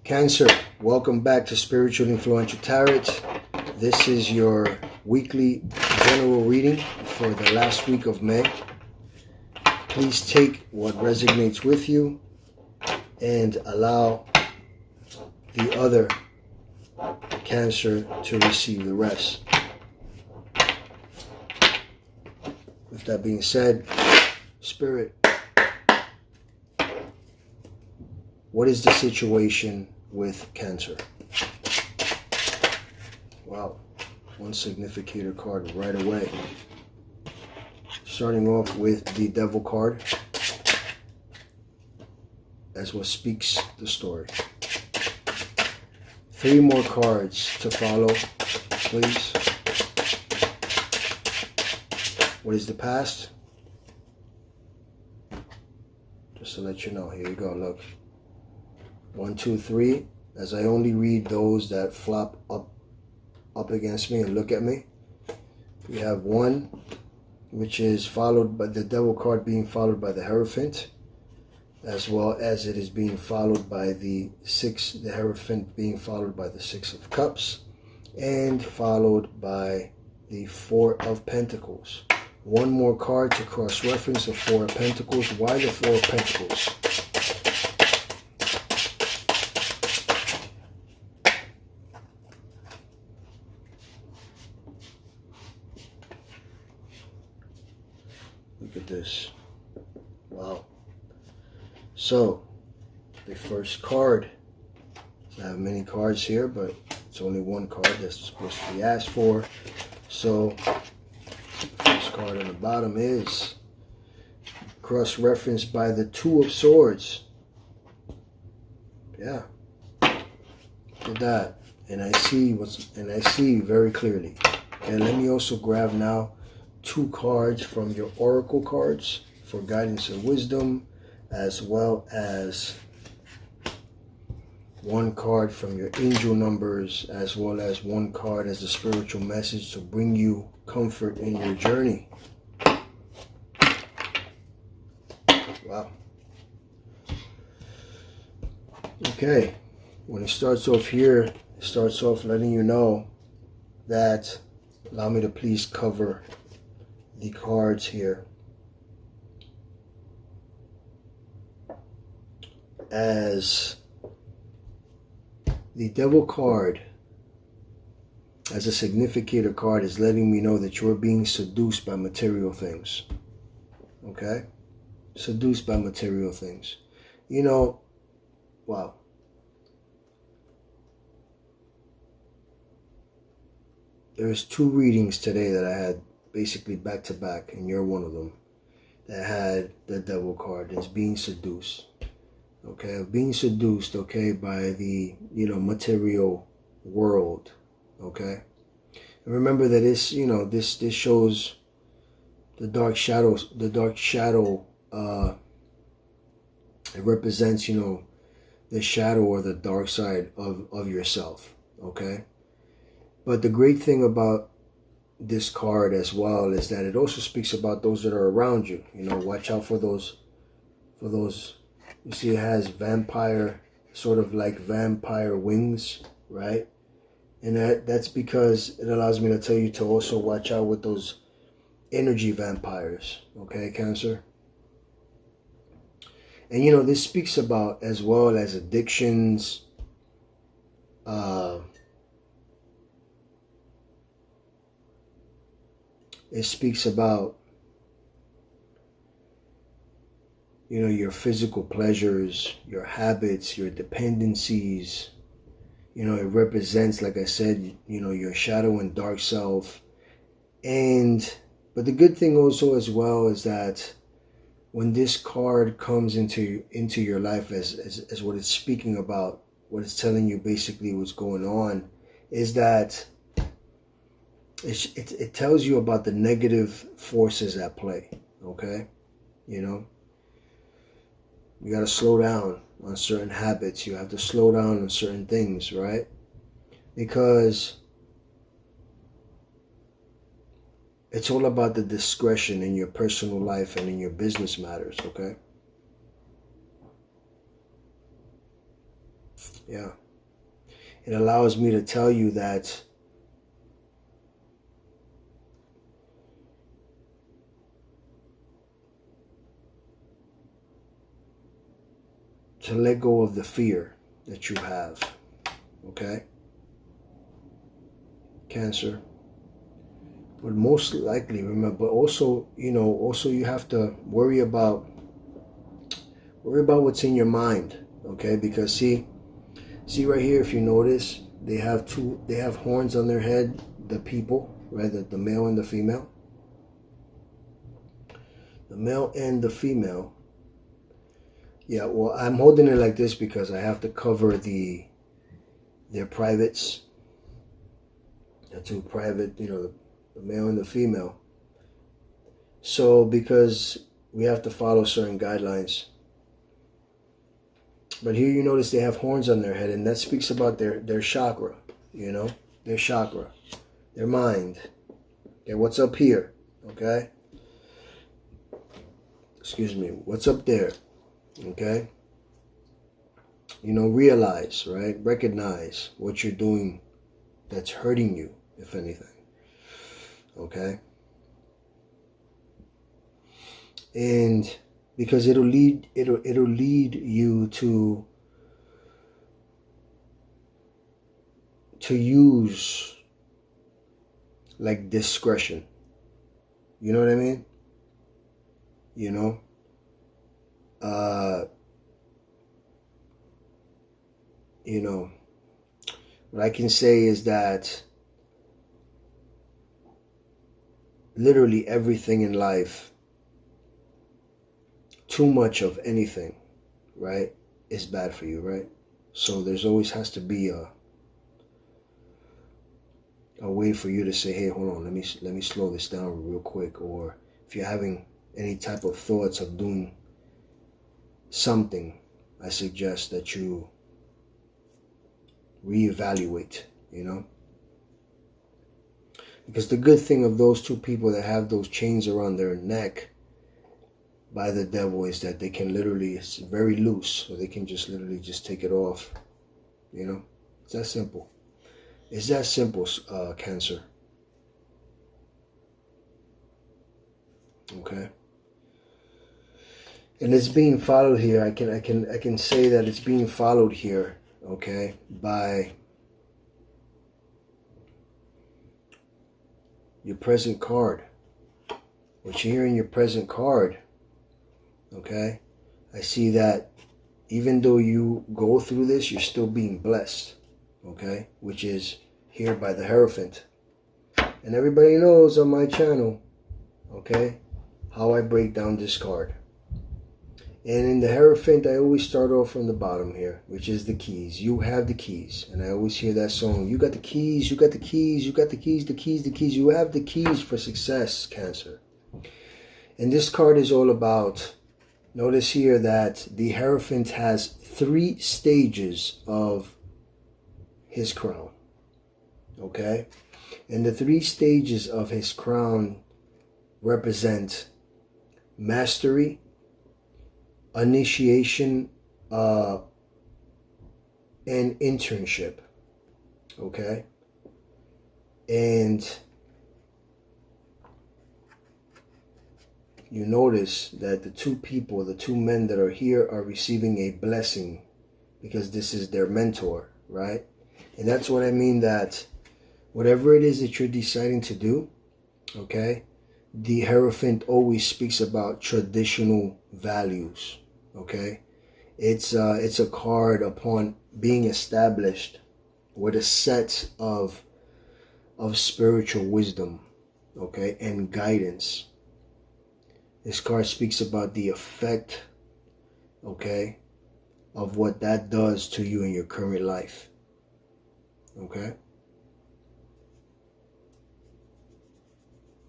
Cancer, welcome back to Spiritual Influential Tarot. This is your weekly general reading for the last week of May. Please take what resonates with you and allow the other Cancer to receive the rest. With that being said, Spirit, what is the situation with Cancer? Wow, one significator card right away. Starting off with the Devil card as what speaks the story. 3 more cards to follow, please. What is the past? Just to let you know, here you go, look. 1, 2, 3. As I only read those that flop up against me and look at me. We have 1, which is followed by the Devil card being followed by the Hierophant, as well as it is being followed by the 6, the Hierophant being followed by the 6 of Cups, and followed by the 4 of Pentacles. 1 more card to cross-reference the 4 of Pentacles. Why the 4 of Pentacles? Look at this. Wow. So, the first card. I have many cards here, but it's only 1 card that's supposed to be asked for. So, the first card on the bottom is cross-referenced by the 2 of Swords. Yeah. Look at that. And I see very clearly. And let me also grab now 2 cards from your oracle cards for guidance and wisdom, as well as 1 card from your angel numbers, as well as 1 card as a spiritual message to bring you comfort in your journey. Wow. Okay. When it starts off here, it starts off letting you know that, allow me to please cover the cards here, as the Devil card as a significator card is letting me know that you're being seduced by material things. Okay? Seduced by material things. You know, wow. There's 2 readings today that I had basically back to back, and you're one of them, that had the Devil card. Is being seduced. Okay, being seduced, okay, by the, material world. Okay, and remember that this, this shows the dark shadows. The dark shadow, it represents, the shadow or the dark side of yourself. Okay, but the great thing about this card as well is that it also speaks about those that are around you. Watch out for those. You see, it has vampire, sort of like vampire wings, right? And that's because it allows me to tell you to also watch out with those energy vampires. Okay, Cancer? And this speaks about, as well as addictions, it speaks about, your physical pleasures, your habits, your dependencies. It represents, like I said, your shadow and dark self. But the good thing also as well is that when this card comes into your life as what it's speaking about, what it's telling you basically what's going on, is that it tells you about the negative forces at play. Okay? You got to slow down on certain habits. You have to slow down on certain things, right? Because it's all about the discretion in your personal life and in your business matters, okay? Yeah. It allows me to tell you that to let go of the fear that you have. Okay? Cancer. But most likely, remember, also, you know, also you have to worry about what's in your mind. Okay? Because see right here, if you notice, they have horns on their head, the people, right? The male and the female. The male and the female. Yeah, well, I'm holding it like this because I have to cover their privates. The two private, you know, the male and the female. So because we have to follow certain guidelines. But here you notice they have horns on their head, and that speaks about their chakra, you know, their chakra, their mind. Okay, what's up here? Okay? Excuse me, what's up there? Okay? You know, realize, right? Recognize what you're doing that's hurting you, if anything. Okay? And because it'll lead you to use like discretion. You know what I mean? You know? You know, what I can say is that literally everything in life, too much of anything, right, is bad for you, right? So there's always has to be a way for you to say, hey, hold on, let me slow this down real quick. Or if you're having any type of thoughts of doing something, I suggest that you reevaluate, you know? Because the good thing of those two people that have those chains around their neck by the devil is that they can literally, it's very loose, so they can just literally just take it off, you know? It's that simple. It's that simple, Cancer. Okay? And it's being followed here. I can say that it's being followed here, okay, by your present card. What you hear in your present card, okay, I see that even though you go through this, you're still being blessed, okay, which is here by the Hierophant. And everybody knows on my channel, okay, how I break down this card. And in the Hierophant, I always start off from the bottom here, which is the keys. You have the keys. And I always hear that song, you got the keys, you got the keys, you got the keys, the keys, the keys. You have the keys for success, Cancer. And this card is all about, notice here that the Hierophant has 3 stages of his crown. Okay? And the 3 stages of his crown represent mastery, initiation, and internship. Okay? And you notice that the 2 people, the 2 men that are here are receiving a blessing because this is their mentor, right? And that's what I mean, that whatever it is that you're deciding to do, okay, the Hierophant always speaks about traditional values, okay? It's a card upon being established with a set of spiritual wisdom, okay, and guidance. This card speaks about the effect, okay, of what that does to you in your current life, okay?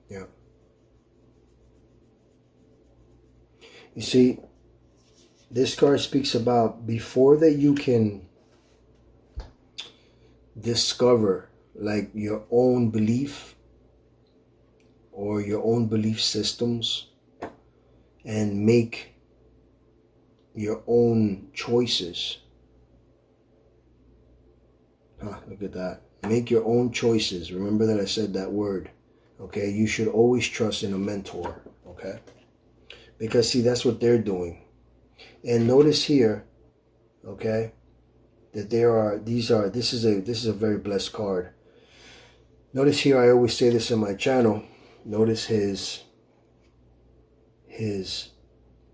Yeah. You see, this card speaks about before that you can discover like your own belief or your own belief systems and make your own choices, Look at that. Make your own choices. Remember that I said that word. Okay, you should always trust in a mentor. Okay, because see, that's what they're doing. And notice here, okay, that this is a very blessed card. Notice here, I always say this in my channel. Notice his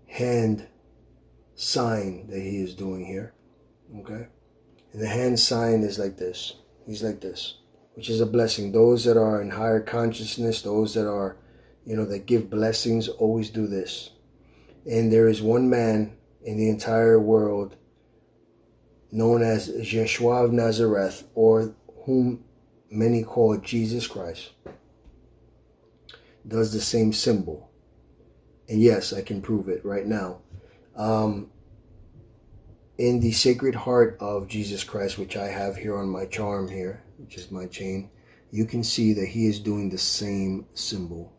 hand sign that he is doing here. Okay, and the hand sign is like this. He's like this, which is a blessing. Those that are in higher consciousness, those that are, you know, that give blessings, always do this. And there is one man in the entire world known as Yeshua of Nazareth, or whom many call Jesus Christ, does the same symbol. And yes, I can prove it right now. In the Sacred Heart of Jesus Christ, which I have here on my charm here, which is my chain, you can see that he is doing the same symbol.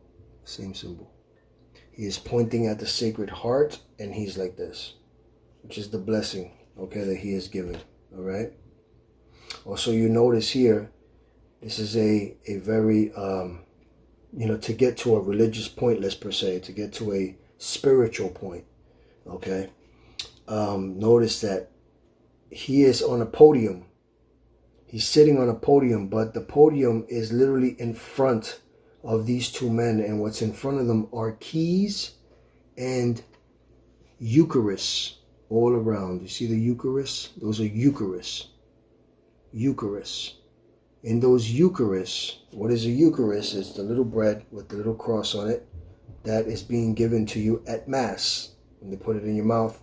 Same symbol. He is pointing at the Sacred Heart, and he's like this, which is the blessing, okay, that he is given. All right. Also, you notice here, this is a very, you know, to get to a religious point, let's per se, to get to a spiritual point, okay. Notice that he is on a podium. He's sitting on a podium, but the podium is literally in front of these two men, and what's in front of them are keys and Eucharist all around. You see the Eucharist? Those are Eucharists. Eucharist. In those Eucharists, what is a Eucharist? It's the little bread with the little cross on it that is being given to you at Mass. When they put it in your mouth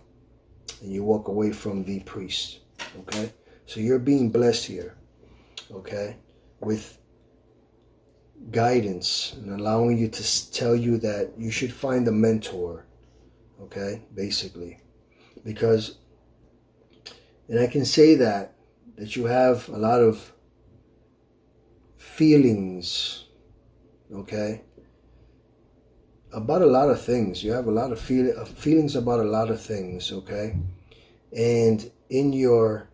and you walk away from the priest. Okay? So you're being blessed here. Okay? With guidance and allowing you to tell you that you should find a mentor. Okay? Basically. Because, and I can say that you have a lot of feelings, okay, about a lot of things. You have a lot of feelings about a lot of things, okay? And in your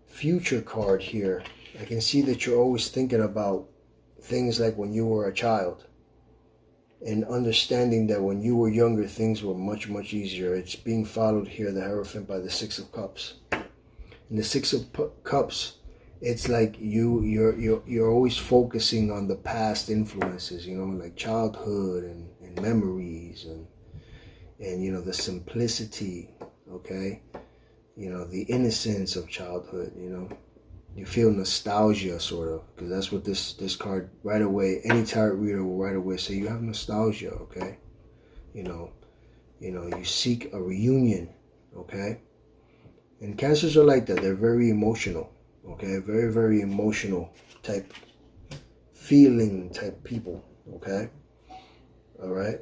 future card here, I can see that you're always thinking about things like when you were a child, and understanding that when you were younger, things were much, much easier. It's being followed here, the Hierophant, by the Six of Cups. And the Six of Cups, it's like you're always focusing on the past influences, you know, like childhood and memories and you know, the simplicity, okay, you know, the innocence of childhood. You know, you feel nostalgia, sort of, because that's what this card right away, any tarot reader will right away say, you have nostalgia, okay. You know, you seek a reunion, okay. And Cancers are like that. They're very emotional, okay, very, very emotional type, feeling type people, okay. All right.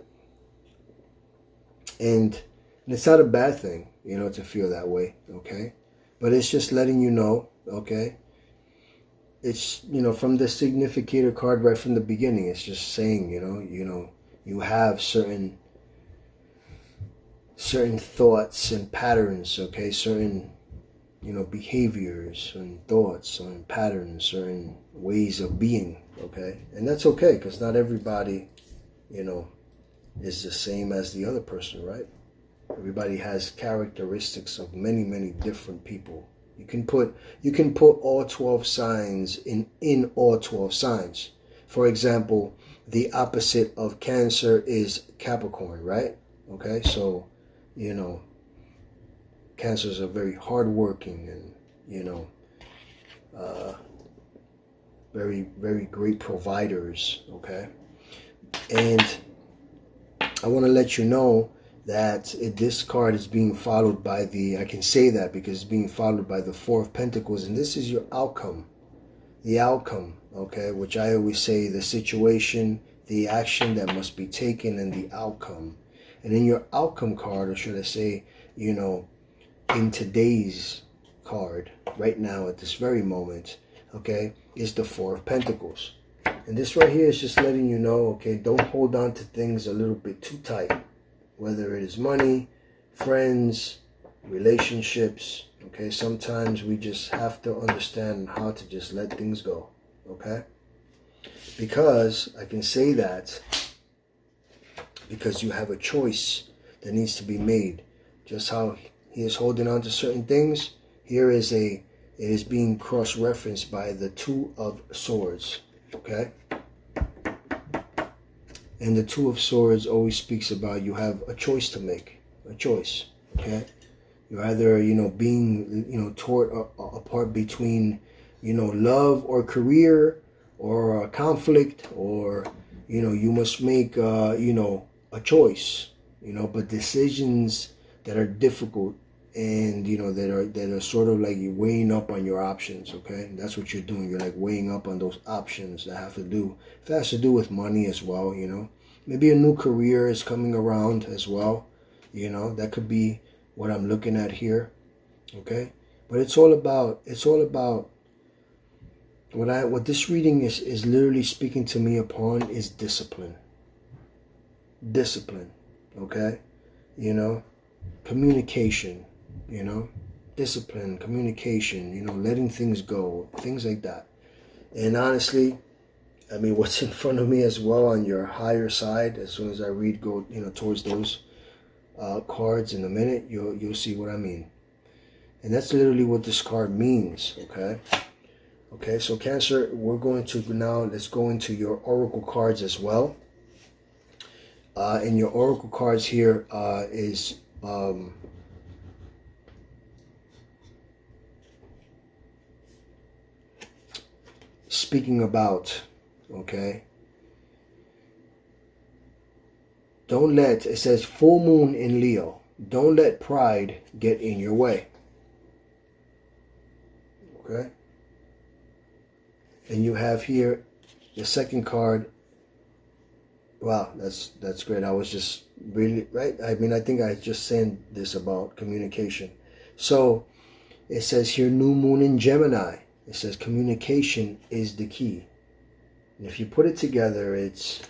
And it's not a bad thing, you know, to feel that way, okay. But it's just letting you know, okay. It's, you know, from the Significator card right from the beginning, it's just saying, you know, you have certain thoughts and patterns, okay, certain, you know, behaviors, certain thoughts, certain patterns, certain ways of being, okay. And that's okay, because not everybody, you know, is the same as the other person, right? Everybody has characteristics of many, many different people. You can put all 12 signs in all 12 signs. For example, the opposite of Cancer is Capricorn, right? Okay, so, you know, Cancers are very hardworking and, you know, very, very great providers, okay? And I want to let you know that this card is being followed by I can say that because it's being followed by the Four of Pentacles, and this is your outcome. The outcome, okay, which I always say, the situation, the action that must be taken, and the outcome. And in your outcome card, or should I say, you know, in today's card, right now at this very moment, okay, is the Four of Pentacles. And this right here is just letting you know, okay, don't hold on to things a little bit too tight. Whether it is money, friends, relationships. Okay, sometimes we just have to understand how to just let things go. Okay, because I can say that because you have a choice that needs to be made. Just how he is holding on to certain things, here is it is being cross-referenced by the Two of Swords. Okay, and the Two of Swords always speaks about you have a choice to make, a choice. Okay, you're either being torn apart between love or career or conflict, or you must make a choice, but decisions that are difficult and that are sort of like you're weighing up on your options. Okay, and that's what you're doing. You're like weighing up on those options that have to do, if it has to do with money as well. Maybe a new career is coming around as well. That could be what I'm looking at here. Okay, but it's all about what this reading is literally speaking to me upon is discipline. Discipline. Okay, communication, discipline, communication, letting things go, things like that. And honestly, I mean, what's in front of me as well on your higher side, as soon as I go towards those cards in a minute, you'll see what I mean. And that's literally what this card means. Okay, so Cancer, we're going to now, let's go into your oracle cards as well. And your oracle cards here is speaking about, okay, it says full moon in Leo, don't let pride get in your way. Okay, and you have here the second card. Wow, that's great. I was just really right. I mean, I think I just said this about communication. So it says here, new moon in Gemini. It says communication is the key. And if you put it together, it's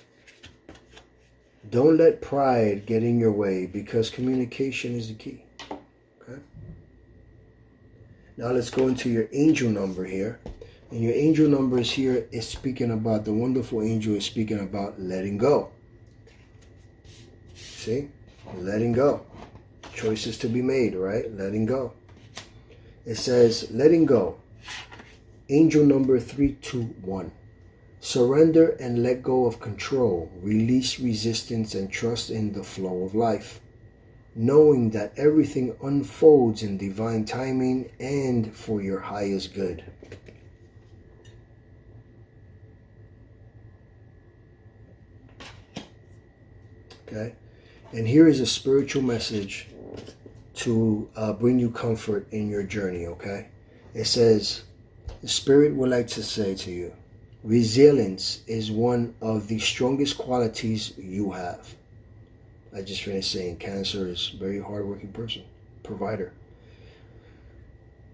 don't let pride get in your way, because communication is the key. Okay. Now let's go into your angel number here. And your angel numbers here is speaking about, the wonderful angel is speaking about letting go. See? Letting go. Choices to be made, right? Letting go. It says, letting go. Angel number 321. Surrender and let go of control. Release resistance and trust in the flow of life. Knowing that everything unfolds in divine timing and for your highest good. Okay, and here is a spiritual message to bring you comfort in your journey. Okay, it says, the Spirit would like to say to you, resilience is one of the strongest qualities you have. I just finished saying Cancer is a very hardworking person, provider.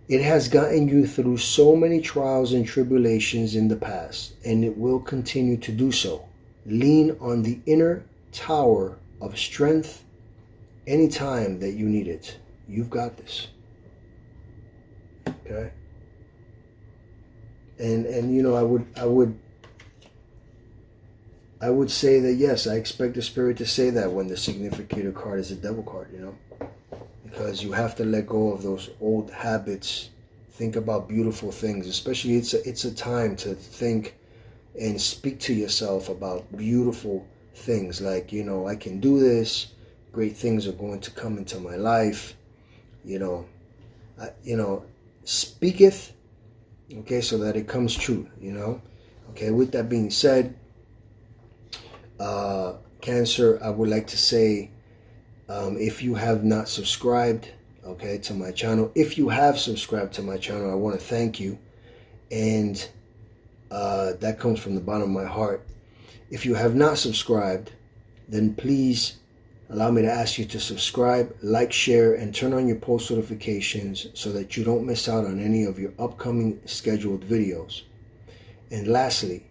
It has gotten you through so many trials and tribulations in the past, and it will continue to do so. Lean on the inner tower of strength anytime that you need it. You've got this. Okay, and I would say that yes, I expect the Spirit to say that when the significator card is a Devil card, because you have to let go of those old habits. Think about beautiful things. Especially it's a time to think and speak to yourself about beautiful things, like I can do this, great things are going to come into my life, speaketh, okay, so that it comes true. Okay, with that being said, Cancer, I would like to say, if you have not subscribed, okay, to my channel, if you have subscribed to my channel, I want to thank you, and that comes from the bottom of my heart. If you have not subscribed, then please allow me to ask you to subscribe, like, share, and turn on your post notifications so that you don't miss out on any of your upcoming scheduled videos. And lastly,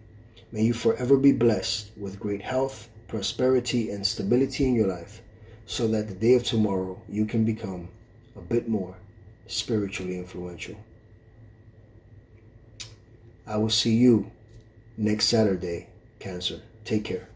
may you forever be blessed with great health, prosperity, and stability in your life, so that the day of tomorrow you can become a bit more spiritually influential. I will see you next Saturday, Cancer. Take care.